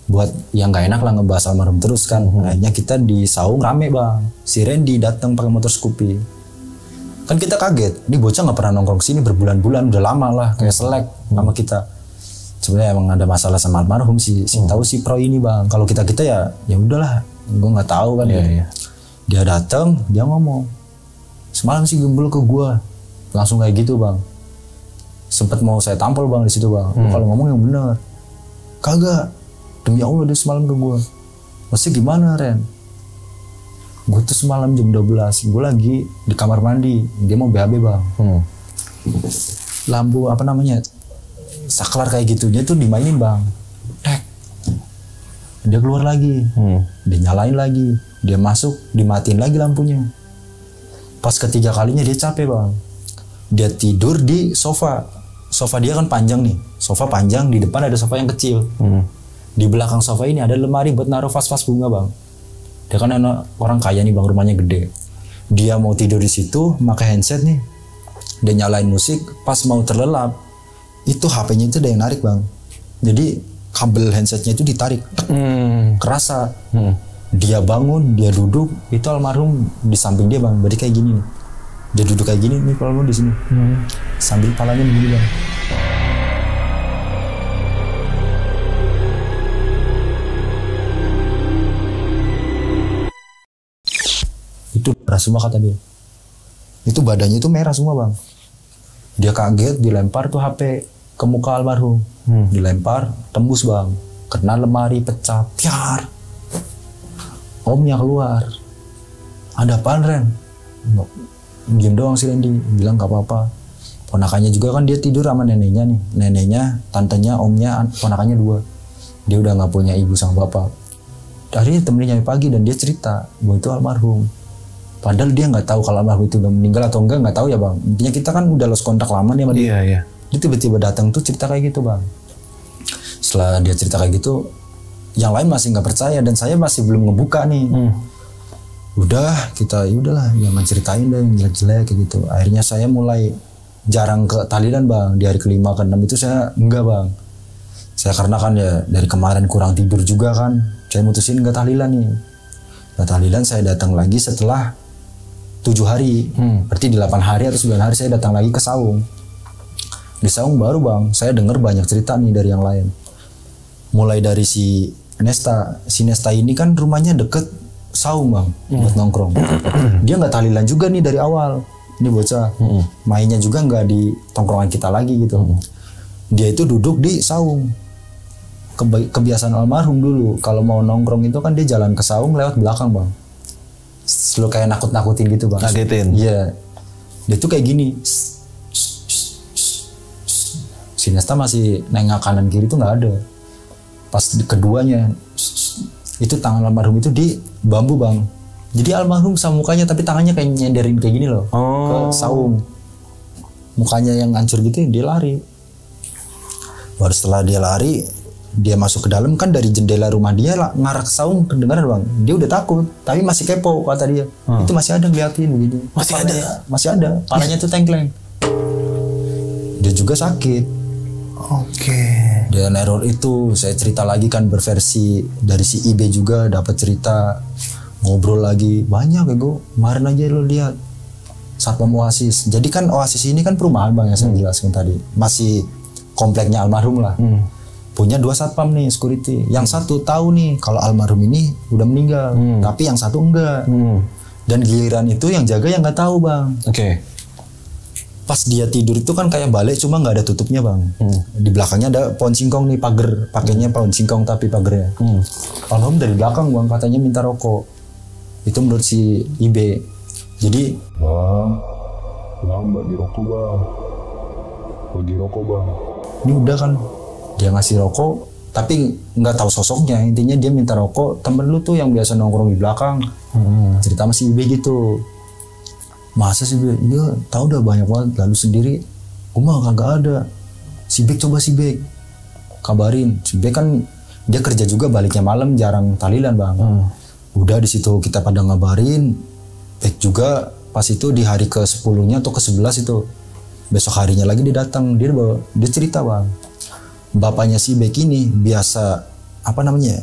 Buat yang gak enak lah ngebahas almarhum terus kan. Akhirnya kita di saung rame bang. Si Randy datang pakai motor Scoopy. Kan kita kaget. Ini bocah nggak pernah nongkrong sini berbulan-bulan. Udah lama lah kayak selek sama kita. Sebenarnya emang ada masalah sama almarhum sih. Tahu si Pro ini bang. Kalau kita ya udahlah. Gue nggak tahu kan. Dia datang, dia ngomong. Semalam sih gembul ke gue. Langsung kayak gitu bang. Sempet mau saya tampol bang di situ bang. Kalau ngomong yang benar. Kagak. Demi Allah dia semalam ke gue. Maksudnya gimana Ren? Gue tuh semalam jam 12. Gue lagi di kamar mandi. Dia mau BAB bang. Lampu apa namanya? Saklar kayak gitu. Dia tuh dimainin bang. Tek. Dia keluar lagi. Dia nyalain lagi. Dia masuk. Dimatiin lagi lampunya. Pas ketiga kalinya dia capek bang. Dia tidur di sofa. Sofa dia kan panjang nih. Sofa panjang. Di depan ada sofa yang kecil. Di belakang sofa ini ada lemari buat naruh vas-vas bunga bang. Dia kan orang kaya nih bang, rumahnya gede. Dia mau tidur di situ, pakai handset nih. Dia nyalain musik, pas mau terlelap, itu HP-nya itu ada yang narik bang. Jadi kabel handsetnya itu ditarik, kerasa. Dia bangun, dia duduk, itu almarhum di samping dia bang. Berarti kayak gini nih. Dia duduk kayak gini nih kalau di sini, sambil palanya begini bang. Itu merah semua kata dia. Itu badannya itu merah semua bang. Dia kaget, dilempar tuh HP ke muka almarhum. Dilempar, tembus bang. Kena lemari, pecah, piar. Omnya keluar. Ada apaan Ren? Diam doang si Randy. Bilang gak apa-apa. Ponakannya juga kan dia tidur sama neneknya nih. Neneknya, tantenya, omnya, ponakannya 2. Dia udah gak punya ibu sama bapak. Akhirnya temennya nyampe pagi dan dia cerita bahwa itu almarhum. Padahal dia nggak tahu kalau almarhum itu udah meninggal atau enggak, nggak tahu ya bang. Intinya kita kan udah lost kontak lama nih sama dia. Dia tiba-tiba datang tuh cerita kayak gitu bang. Setelah dia cerita kayak gitu, yang lain masih nggak percaya dan saya masih belum ngebuka nih. Udah kita, udahlah jangan ceritain deh yang jelek-jelek kayak gitu. Akhirnya saya mulai jarang ke tahlilan bang. Di hari ke-5 ke-6 itu saya enggak bang. Saya karena kan ya dari kemarin kurang tidur juga kan. Saya mutusin nggak tahlilan nih. Nggak tahlilan saya datang lagi setelah 7 hari, berarti di 8 hari atau 9 hari saya datang lagi ke saung. Di saung baru bang, saya dengar banyak cerita nih dari yang lain. Mulai dari si Nesta ini kan rumahnya deket saung bang, buat nongkrong. Dia nggak tahlilan juga nih dari awal. Ini bocah, mainnya juga nggak di tongkrongan kita lagi gitu. Dia itu duduk di saung. Kebiasaan almarhum dulu, kalau mau nongkrong itu kan dia jalan ke saung lewat belakang bang. Selalu kayak nakut-nakutin gitu bang. Ngagetin? Iya. Dia tuh kayak gini. Si Nesta masih nengok kanan kiri tuh nggak ada. Pas keduanya, itu tangan almarhum itu di bambu bang. Jadi almarhum sama mukanya tapi tangannya kayak nyenderin kayak gini loh. Ke saung. Mukanya yang hancur gitu dia lari. Baru setelah dia lari, dia masuk ke dalam kan dari jendela rumah dia lah, ngarah ke saung kedengaran bang. Dia udah takut tapi masih kepo kata dia. Itu masih ada ngeliatin begini. Masih ada. Palanya tuh tengkleng. Dia juga sakit. Dia neror itu. Saya cerita lagi kan berversi dari si IB juga dapat cerita, ngobrol lagi banyak ya gue. Kemarin aja lo lihat Satpam Oasis. Jadi kan Oasis ini kan perumahan bang yang saya jelaskan tadi. Masih kompleknya almarhum lah. Punya 2 satpam nih security. Yang satu tahu nih kalau almarhum ini udah meninggal, tapi yang satu enggak. Dan giliran itu yang jaga yang nggak tahu bang. Pas dia tidur itu kan kayak balik cuma nggak ada tutupnya bang. Di belakangnya ada pohon singkong nih pagar, pakainya pohon singkong tapi pagarnya. Almarhum dari belakang bang katanya minta rokok. Itu menurut si IB. Jadi bang bagi rokok bang. Bagi rokok bang. Ini udah kan dia ngasih rokok tapi nggak tahu sosoknya. Intinya dia minta rokok, temen lu tuh yang biasa nongkrong di belakang. Cerita sama si B gitu. Masa sih B? Iya tahu udah banyak banget, lalu sendiri gue mah kagak ada. Si B coba si B kabarin. Si B kan dia kerja juga, baliknya malam, jarang tahlilan bang. Udah di situ kita pada ngabarin. Baik juga pas itu di hari ke-10-nya atau ke-11 itu. Besok harinya lagi dia datang, dia cerita bang. Bapaknya si Bek ini biasa apa namanya?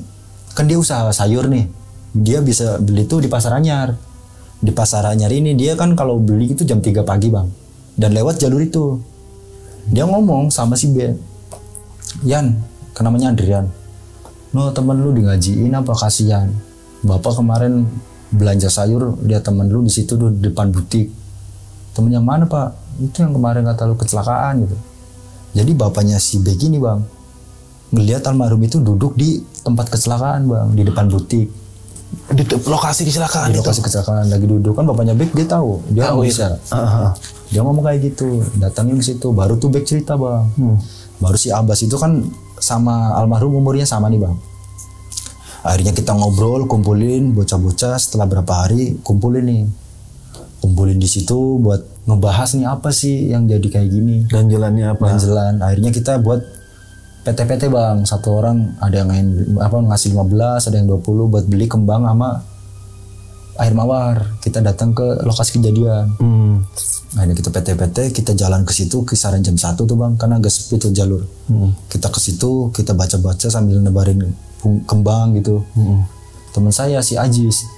Kan dia usaha sayur nih. Dia bisa beli tuh di Pasar Anyar. Di Pasar Anyar ini dia kan kalau beli itu jam 3 pagi bang. Dan lewat jalur itu. Dia ngomong sama si Bek. Yan, kan namanya Adrian. No temen lu di ngajiin apa kasihan. Bapak kemarin belanja sayur, lihat temen lu di situ di depan butik. Temen yang mana pak? Itu yang kemarin kata lu kecelakaan gitu. Jadi bapaknya si B gini bang, ngelihat almarhum itu duduk di tempat kecelakaan bang, di depan butik. Di lokasi kecelakaan. Di lokasi kecelakaan lagi duduk, kan bapaknya Bek dia tahu, dia tahu bisa. Dia ngomong kayak gitu, datangin ke situ, baru tuh Bek cerita bang. Baru si Abbas itu kan sama almarhum umurnya sama nih bang. Akhirnya kita ngobrol, kumpulin bocah-bocah, setelah berapa hari kumpulin nih. Kumpulin di situ buat ngebahas nih apa sih yang jadi kayak gini. Dan jalannya apa? Dan akhirnya kita buat PT-PT bang. Satu orang ada yang ngasih 15, ada yang 20 buat beli kembang sama air mawar. Kita datang ke lokasi kejadian. Akhirnya kita PT-PT, kita jalan ke situ kisaran jam 1 tuh bang, karena agak sepi tuh jalur. Kita ke situ, kita baca-baca sambil nebarin kembang gitu. Teman saya si Ajis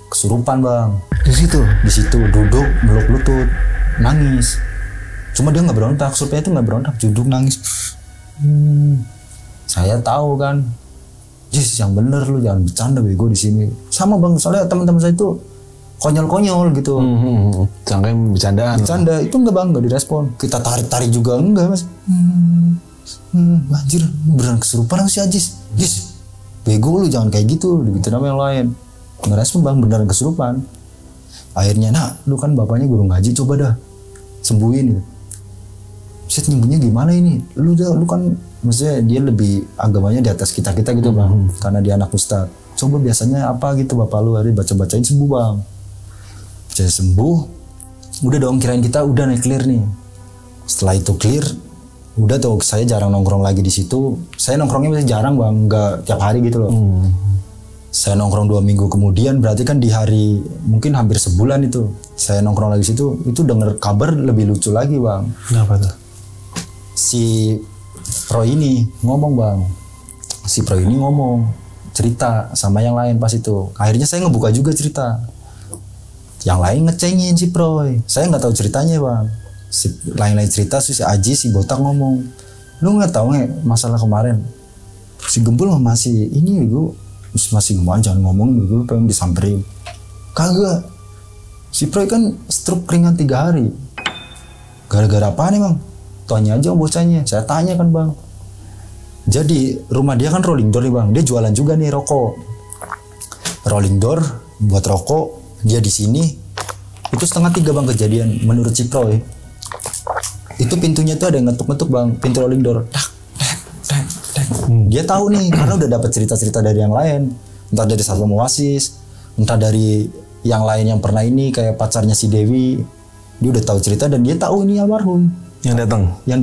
kesurupan bang. Di situ duduk meluk lutut, nangis. Cuma dia nggak berontak, surupnya itu nggak berontak, duduk nangis. Saya tahu kan, Jis yang bener lu jangan bercanda bego di sini. Sama bang, soalnya teman-teman saya itu konyol-konyol gitu. Sangkain bercandaan. Bercanda itu enggak bang, nggak direspon. Kita tarik-tarik juga enggak mas. Anjir, beneran kesurupan si Ajis. Jis, bego lu jangan kayak gitu, gitu nama yang lain. Ngerespon bang, beneran kesurupan. Akhirnya, nah lu kan bapaknya guru ngaji, coba dah sembuhin gitu. Set nyembuhnya gimana ini? Lu kan maksudnya dia lebih agamanya di atas kita gitu bang, karena dia anak ustad. Coba biasanya apa gitu bapak lu hari baca-bacain sembuh bang. Baca sembuh, udah dong kirain kita udah nih clear nih. Setelah itu clear, udah tuh saya jarang nongkrong lagi di situ. Saya nongkrongnya masih jarang bang, nggak tiap hari gitu loh. Saya nongkrong 2 minggu kemudian, berarti kan di hari mungkin hampir sebulan itu saya nongkrong lagi situ, itu denger kabar lebih lucu lagi bang. Kenapa tuh? Si Pro ini ngomong bang, si Pro ini ngomong cerita sama yang lain pas itu. Akhirnya saya ngebuka juga cerita. Yang lain ngecengin si Pro. Saya nggak tahu ceritanya bang. Si lain-lain cerita, si Aji, si Botak ngomong, lu nggak tahu nggak masalah kemarin? Si Gembul masih ini gue masih gimana jangan ngomong dulu, pengen disamperin. Kagak. Si Pro kan stroke ringan 3 hari. Gara-gara apa nih bang? Tanya aja bocahnya. Saya tanya kan bang. Jadi rumah dia kan rolling door nih bang. Dia jualan juga nih rokok. Rolling door buat rokok. Dia di sini. Itu 2:30 bang kejadian menurut si Pro. Itu pintunya tuh ada yang ngetuk-ngetuk bang. Pintu rolling door. Tak. Dia tahu nih karena udah dapat cerita-cerita dari yang lain. Entah dari Satpam Oasis, entah dari yang lain yang pernah ini kayak pacarnya si Dewi. Dia udah tahu cerita dan dia tahu ini almarhum yang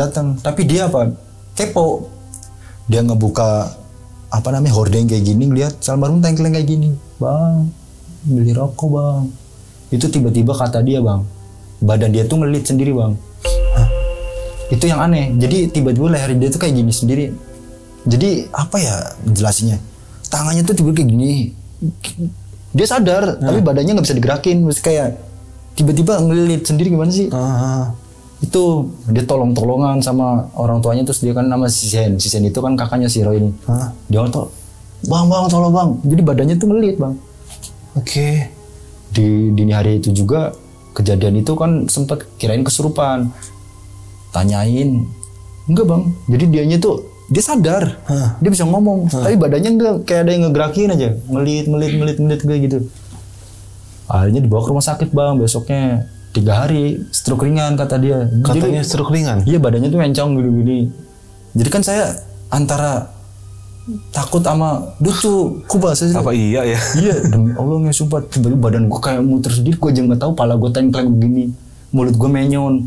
datang. Tapi dia apa? Kepo. Dia ngebuka apa namanya hordeng kayak gini, lihat almarhum tengkleng kayak gini. Bang, beli rokok bang. Itu tiba-tiba kata dia bang, badan dia tuh ngelit sendiri bang. Itu yang aneh. Jadi tiba-tiba leher dia tuh kayak gini sendiri. Jadi apa ya jelasinnya? Tangannya tuh tiba-tiba kayak gini. Dia sadar, tapi badannya nggak bisa digerakin. Terus kayak tiba-tiba ngelilit sendiri gimana sih? Itu dia tolong-tolongan sama orang tuanya, terus dia kan nama Sisen. Sisen itu kan kakaknya si Roy ini. Dia tuh, bang tolong bang. Jadi badannya tuh ngelilit bang. Oke. Di dini hari itu juga kejadian itu kan sempat kirain kesurupan. Tanyain, enggak bang. Jadi dianya tuh dia sadar, dia bisa ngomong, tapi badannya enggak, kayak ada yang ngegerakin aja, ngelit kayak gitu. Akhirnya dibawa ke rumah sakit bang, besoknya 3 hari, stroke ringan kata dia. Katanya stroke ringan? Iya badannya tuh mencong gini-gini. Jadi kan saya antara takut sama lucu. Ku bahasa sih. Apa iya ya? Iya, demi Allah nggak sumpah. Tiba-tiba badan gue kayak muter sendiri. Gue aja nggak tahu. Pala gue tengkleng begini. Mulut gue menyon.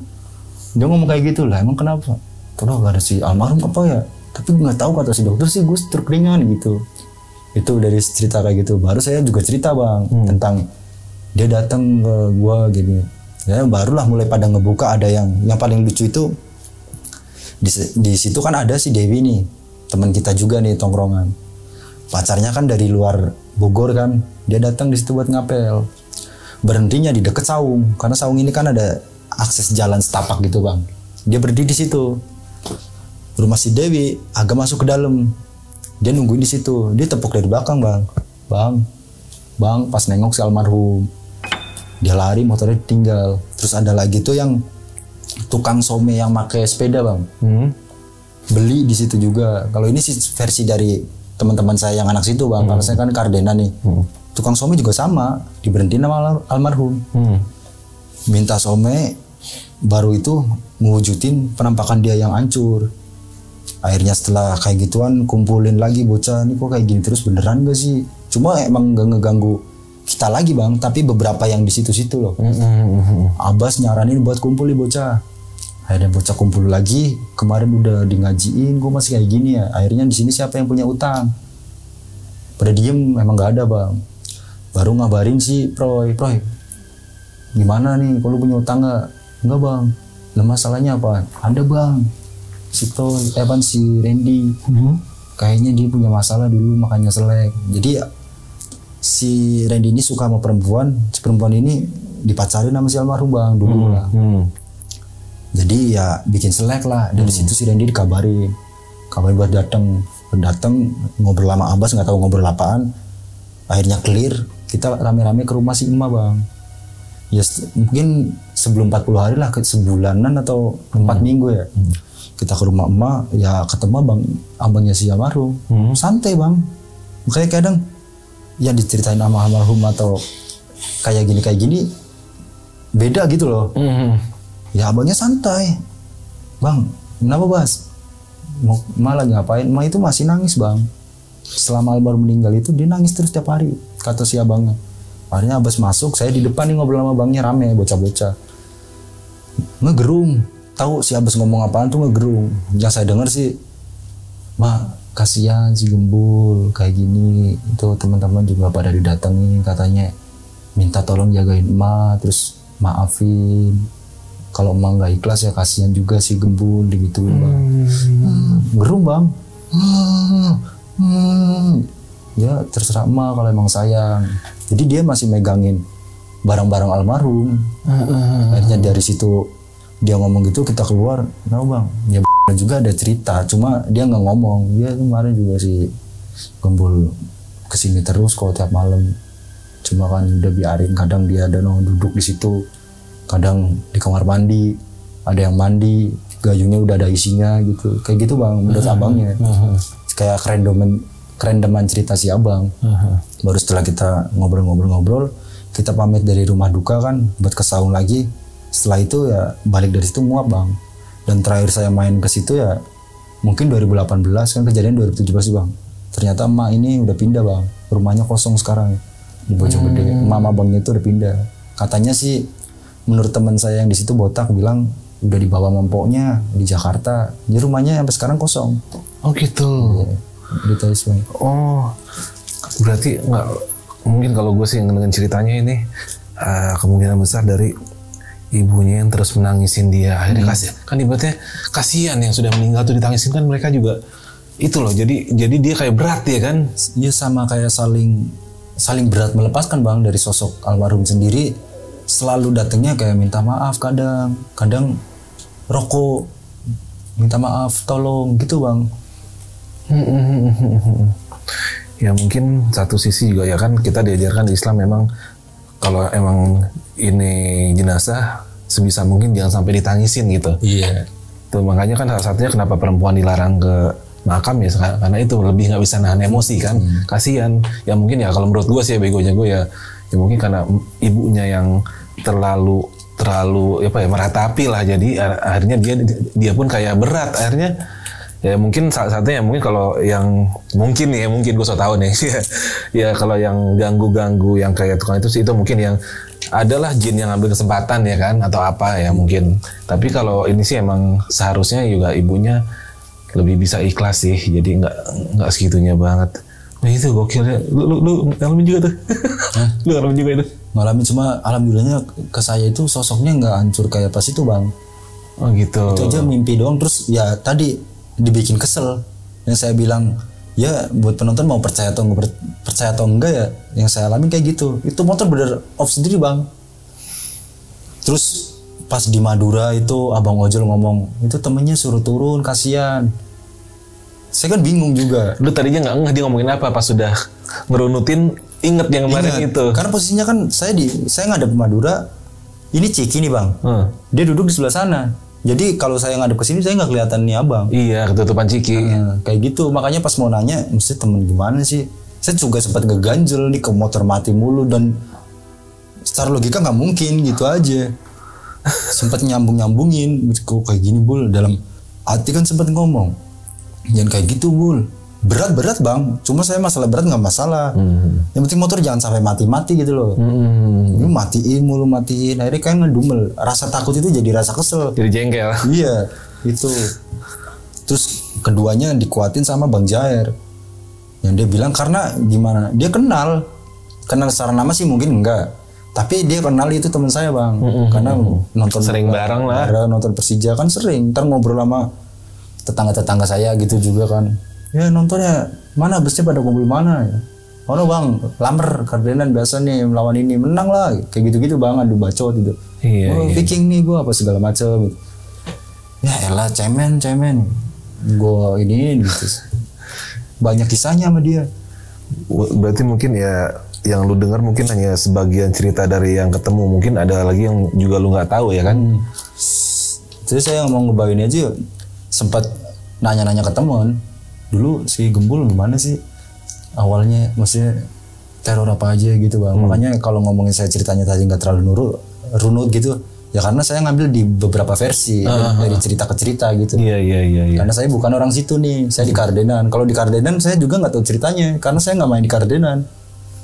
Dia ngomong kayak gitu lah. Emang kenapa? Padahal gak ada si almarhum apa ya? Tapi nggak tahu kata si dokter sih gue stroke ringan gitu. Itu dari cerita kayak gitu. Baru saya juga cerita bang tentang dia datang ke gue gini. Ya barulah mulai pada ngebuka. Ada yang paling lucu itu di situ kan ada si Dewi nih, teman kita juga nih tongkrongan. Pacarnya kan dari luar Bogor kan, dia datang di situ buat ngapel. Berhentinya di deket saung, karena saung ini kan ada akses jalan setapak gitu bang. Dia berdiri di situ. Rumah si Dewi agak masuk ke dalam. Dia nungguin di situ. Dia tepuk dari belakang bang. Bang, pas nengok si almarhum. Dia lari, motornya ditinggal. Terus ada lagi tuh yang tukang some yang pakai sepeda bang. Beli di situ juga. Kalau ini sih versi dari teman-teman saya yang anak situ bang. Karena saya kan Kardena nih. Tukang some juga sama, diberhentiin sama almarhum. Minta some, baru itu ngewujudin penampakan dia yang hancur. Akhirnya setelah kayak gituan kumpulin lagi bocah, nih kok kayak gini terus beneran gak sih? Cuma emang gak ngeganggu kita lagi bang, tapi beberapa yang di situ-situ loh. Abbas nyaranin buat kumpulin bocah. Akhirnya bocah kumpul lagi. Kemarin udah di ngajiin, gue masih kayak gini ya. Akhirnya di sini siapa yang punya utang? Pada diem, emang gak ada bang. Baru ngabarin si Proy, gimana nih? Kalau punya utang nggak? Enggak bang. Nah masalahnya apa? Ada bang. Si Proy, si Randy. Kayaknya dia punya masalah dulu makanya selek. Jadi si Randy ini suka sama perempuan. Si perempuan ini dipacarin sama si almarhum bang dulu lah. Jadi ya bikin selek lah. Dari situ si Randy dikabarin buat datang ngobrol sama Abbas, nggak tahu ngobrol apaan. Akhirnya clear, kita rame-rame ke rumah si emak bang. Ya mungkin sebelum 40 hari lah, sebulanan atau 4 minggu ya. Kita ke rumah emak, ya ketemu abangnya si almarhum. Santai bang. Makanya kadang yang diceritain sama almarhum atau kayak gini beda gitu loh. Ya abangnya santai. Bang, kenapa Bas? Malah ngapain? Emak itu masih nangis bang. Selama almarhum meninggal itu dia nangis terus tiap hari, kata si abangnya. Akhirnya Abbas masuk, saya di depan nih ngobrol sama abangnya, rame bocah-bocah. Ngegerung. Tahu si Abbas ngomong apaan tuh ngegerung. Yang saya dengar sih, "Ma, kasihan si Gembul kayak gini." Itu teman-teman juga pada didatengin, katanya minta tolong jagain emak, terus maafin. Kalau emak nggak ikhlas ya kasihan juga si Gembul digituin bang. Gerung bang. Ya terserah emak kalau emang sayang. Jadi dia masih megangin barang-barang almarhum. Akhirnya dari situ dia ngomong gitu, kita keluar, "Kenapa bang?" Ya juga ada cerita, cuma dia nggak ngomong. Dia kemarin juga si Gembul kesini terus kok tiap malam. Cuma kan udah biarin, kadang dia ada duduk di situ. Kadang di kamar mandi, ada yang mandi, gayungnya udah ada isinya gitu. Kayak gitu bang, menurut abangnya. Kayak kerendeman cerita si abang. Baru setelah kita ngobrol-ngobrol, kita pamit dari rumah duka kan, buat ke saung lagi. Setelah itu ya balik dari situ muap bang. Dan terakhir saya main ke situ ya mungkin 2018, kan kejadian 2017 bang. Ternyata emak ini udah pindah bang, rumahnya kosong sekarang di Bojonggede. Mama bangnya itu udah pindah. Katanya sih, menurut teman saya yang di situ botak bilang udah dibawa mempoknya di Jakarta. Jadi rumahnya sampai sekarang kosong. Oh gitu. Ya, details bang. Oh, berarti nggak mungkin kalau gue sih dengan ceritanya ini kemungkinan besar dari ibunya yang terus menangisin dia. Akhirnya kan ibaratnya kasihan yang sudah meninggal tuh ditangisin, kan mereka juga itu loh. Jadi dia kayak berat ya kan? Iya, sama kayak saling berat melepaskan bang. Dari sosok almarhum sendiri selalu datangnya kayak minta maaf, kadang rokok, minta maaf, tolong gitu bang. Ya mungkin satu sisi juga ya kan, kita diajarkan di Islam memang kalau emang ini jenazah sebisa mungkin jangan sampai ditangisin gitu. Iya. Tuh makanya kan salah satunya kenapa perempuan dilarang ke makam ya, karena itu lebih nggak bisa nahan emosi kan. Kasihan. Ya mungkin ya kalau menurut gue sih ya, begonya gue ya mungkin karena ibunya yang terlalu apa ya, meratapi lah, jadi akhirnya dia pun kayak berat, akhirnya Ya mungkin salah satunya mungkin kalau yang mungkin gue so tahu nih ya kalau yang ganggu yang kayak tukang itu sih itu mungkin yang adalah jin yang ambil kesempatan ya kan atau apa ya mungkin. Tapi kalau ini sih emang seharusnya juga ibunya lebih bisa ikhlas sih, jadi nggak segitunya banget. Nah itu gokil ya. Lu ngalamin juga tuh. Lu ngalamin juga itu? Ngalamin, cuma alhamdulillahnya ke saya itu sosoknya nggak hancur kayak pas itu bang. Oh gitu. Itu aja mimpi doang, terus ya tadi dibikin kesel. Yang saya bilang ya buat penonton mau percaya atau enggak ya, yang saya alami kayak gitu. Itu motor bener off sendiri bang. Terus pas di Madura itu abang ojol ngomong itu temennya suruh turun kasihan. Saya kan bingung juga. Lu tadinya nggak ngeh dia ngomongin apa, pas sudah ngerunutin inget yang kemarin itu. Karena posisinya kan saya ngadep Madura, ini Ciki nih bang. Dia duduk di sebelah sana. Jadi kalau saya ngadep ke sini saya nggak kelihatan nih abang. Iya, ketutupan Ciki. Kayak gitu. Makanya pas mau nanya, mesti temen gimana sih? Saya juga sempat ngeganjel nih, ke motor mati mulu, dan secara logika nggak mungkin gitu aja. Sempat nyambungin, kok kayak gini Bul. Dalam hati kan sempat ngomong, jangan kayak gitu Bul. Berat bang, cuma saya masalah berat nggak masalah. Yang penting motor jangan sampai mati gitu loh. Ini matiin, akhirnya kayak ngedumel. Rasa takut itu jadi rasa kesel. Jadi jengkel. Iya, itu. Terus keduanya dikuatin sama Bang Jair. Yang dia bilang karena gimana? Dia kenal secara nama sih mungkin enggak. Tapi dia kenal itu teman saya bang. Karena nonton sering bareng lah. Nonton Persija kan sering. Ntar ngobrol sama tetangga saya gitu juga kan. Ya nontonnya mana busnya pada kumpul mana ya? Oh no bang, Lamer Kardenan biasa nih melawan ini menang lah, kayak gitu bang, adu bacot gitu. Iya. Viking nih gue apa segala macam gitu. Ya elah cemen, gue ini gitu. Banyak kisahnya sama dia. Berarti mungkin ya yang lu dengar mungkin hanya sebagian cerita dari yang ketemu, mungkin ada lagi yang juga lu nggak tahu ya kan? Terus saya mau ngebawain aja, sempat nanya-nanya ke teman. Dulu si Gembul gimana sih awalnya, maksudnya teror apa aja gitu bang. Makanya kalau ngomongin saya ceritanya tadi nggak terlalu runut gitu ya, karena saya ngambil di beberapa versi dari cerita ke cerita gitu. Iya. Karena saya bukan orang situ nih, saya di Kardenan. Kalau di Kardenan saya juga nggak tahu ceritanya karena saya nggak main di Kardenan.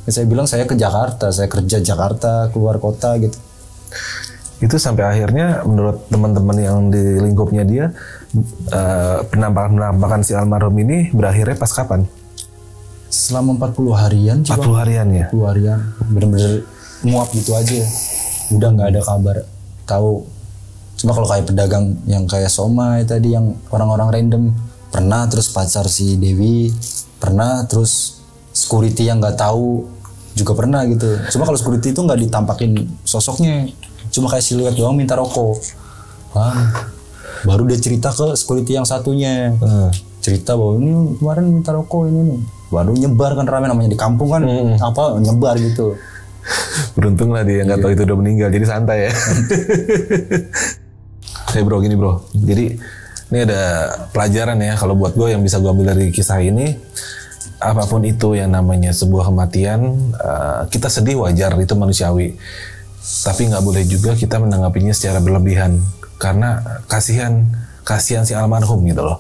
Saya bilang saya ke Jakarta, saya kerja Jakarta, keluar kota gitu. Itu sampai akhirnya menurut teman-teman yang di lingkupnya dia, penampakan si almarhum ini berakhirnya pas kapan? Selama 40 harian. 40 harian ya? 40 harian. Bener-bener nguap gitu aja. Udah nggak ada kabar. Tahu. Cuma kalau kayak pedagang yang kayak Somai tadi, yang orang-orang random pernah, terus pacar si Dewi pernah, terus security yang nggak tahu juga pernah gitu. Cuma kalau security itu nggak ditampakin sosoknya. Cuma kayak siluet doang minta rokok. Baru dia cerita ke security yang satunya. Cerita bahwa ini kemarin minta rokok ini nih. Baru nyebar kan, rame namanya di kampung kan. Nyebar gitu. Beruntung lah dia nggak tahu itu udah meninggal, jadi santai ya. Bro, gini bro. Jadi ini ada pelajaran ya kalau buat gue yang bisa gue ambil dari kisah ini. Apapun itu yang namanya sebuah kematian, kita sedih wajar, itu manusiawi. Tapi nggak boleh juga kita menanggapinya secara berlebihan, karena kasihan si almarhum gitu loh.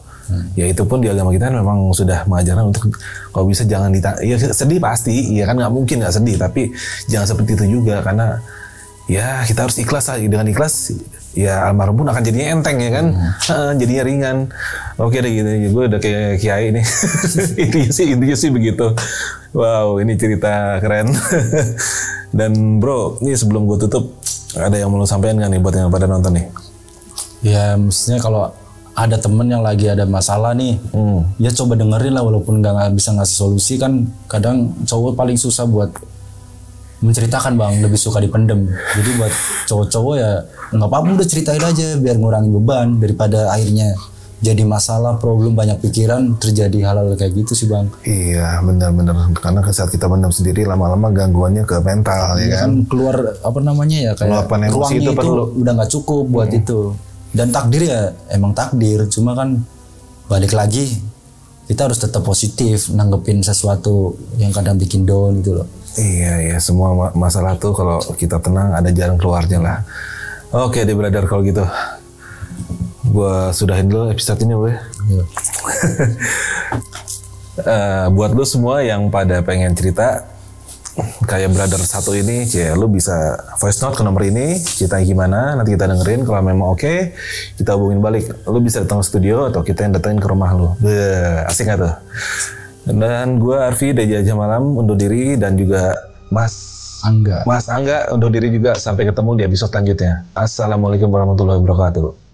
Ya itu pun di agama kita memang sudah mengajarkan untuk kalau bisa jangan ya sedih pasti, ya kan nggak mungkin nggak sedih, tapi jangan seperti itu juga, karena ya kita harus ikhlas lah. Dengan ikhlas ya almarhum pun akan jadinya enteng ya kan, jadinya ringan. Oke deh gitu, gue udah kayak kiai nih. intinya sih begitu. Wow, ini cerita keren. Dan bro, ini sebelum gue tutup, ada yang mau lo sampaikan nggak nih buat yang pada nonton nih? Ya mestinya kalau ada temen yang lagi ada masalah nih, ya coba dengerin lah, walaupun nggak bisa ngasih solusi kan. Kadang cowok paling susah buat menceritakan bang, lebih suka dipendem. Jadi buat cowok-cowok ya nggak apa-apa, udah ceritain aja biar ngurangin beban, daripada akhirnya jadi masalah, problem, banyak pikiran, terjadi hal-hal kayak gitu sih bang. Iya benar-benar, karena saat kita mendam sendiri lama-lama gangguannya ke mental ya kan. Keluar apa namanya ya, kayak ruangnya itu udah nggak cukup buat itu. Dan takdir ya emang takdir, cuma kan balik lagi kita harus tetap positif nanggepin sesuatu yang kadang bikin down gitu loh. Iya, semua masalah tuh kalau kita tenang ada jalan keluarnya lah. Oke deh brother, kalau gitu gua sudahin dulu episode ini, Bro. Buat lu semua yang pada pengen cerita kayak brother satu ini, lu bisa voice note ke nomor ini, ceritanya gimana, nanti kita dengerin. Kalau memang oke, kita hubungin balik. Lu bisa datang ke studio atau kita yang datengin ke rumah lu. Asik gak tuh? Dan gue Arfi dari Jajah Malam undur diri, dan juga Mas Angga undur diri juga. Sampai ketemu di episode selanjutnya. Assalamualaikum warahmatullahi wabarakatuh.